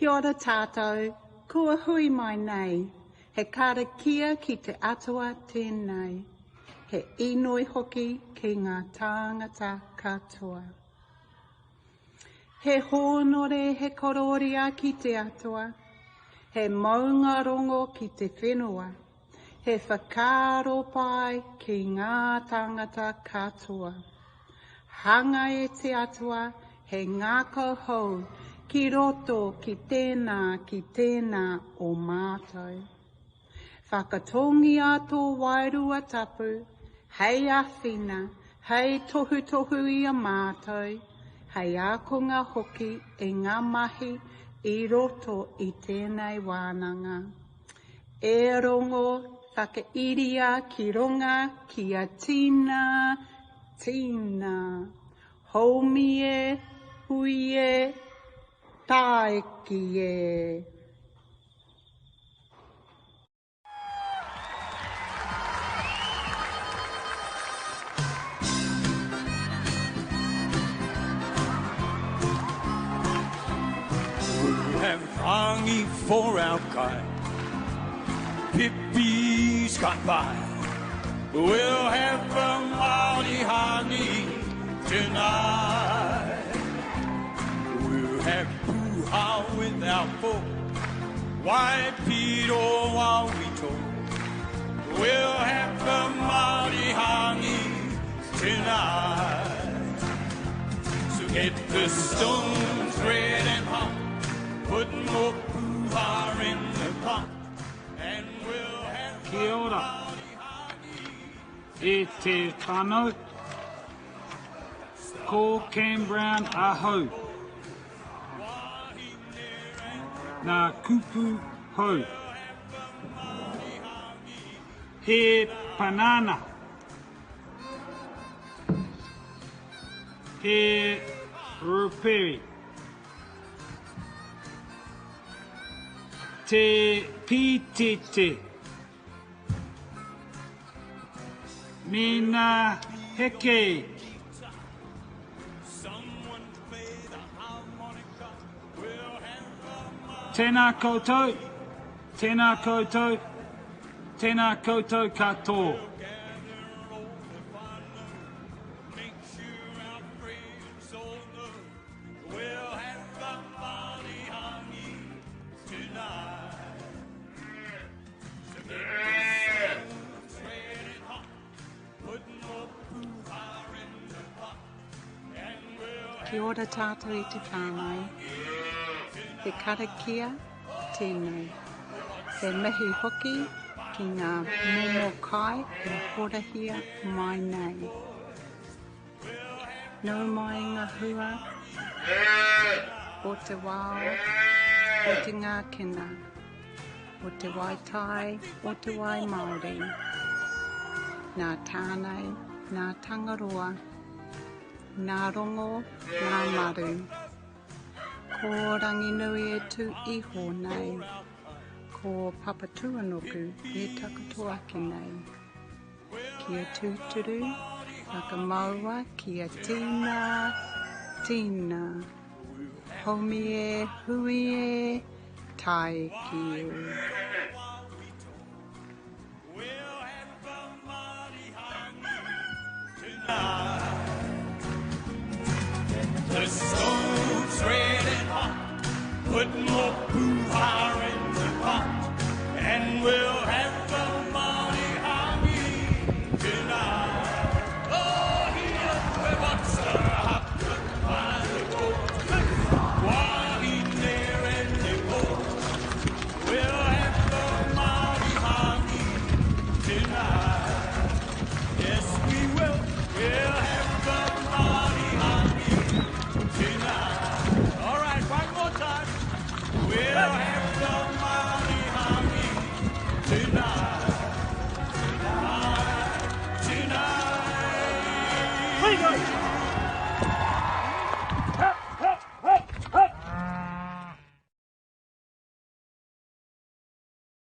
Kia ora tātou, kua hui mai nei, he karakia ki te atua tēnei, he inoi hoki ki ngā tāngata katoa. He hōnore he kororia ki te atua, he maunga rongo ki te whenua, he whakaaro pai ki ngā tāngata katoa. Hanga e te atua, he ngā hau, ki roto ki tēnā o mātou. Whakatongi ato wairua tapu, hei awhina, hei tohu I a mātou, hei ākonga hoki e ngā mahi I roto I tēnei wānanga. E rongo whakairia ki ronga ki a tina, haumie, huie, taiki. We'll have hangi for our kai, pippi's got by. We'll have a Māori hangi tonight. We'll have puha without fork, white piro while we talk. We'll have a Māori hangi tonight. So get the stones red and hot, put more puha in the pot, and we'll have Kia ora. E te whānau, ko Cam Brown Ngā Hau. Ngā kupu hau. He panana. He ruperi. Te pitete. Mina heke. Tēnā koutou, tēnā koutou, tēnā koutou katoa. Kia ora tātou I te whānau, he karakia tēnei, he mihi hoki ki ngā momo kai e horahia mai nei. Nau mai ngā hua, o te wao, o te ngā kina, o te waitai, o te wai Māori, nā tānei, nā tangaroa, nā rongo, nā maru. Ko rangi nui e tu iho nei, ko papatuanoku e takatoa ki nei. Kia tūturu, whakamaua, kia tina, haumie, huie, taiki. The stone's red and hot, put more food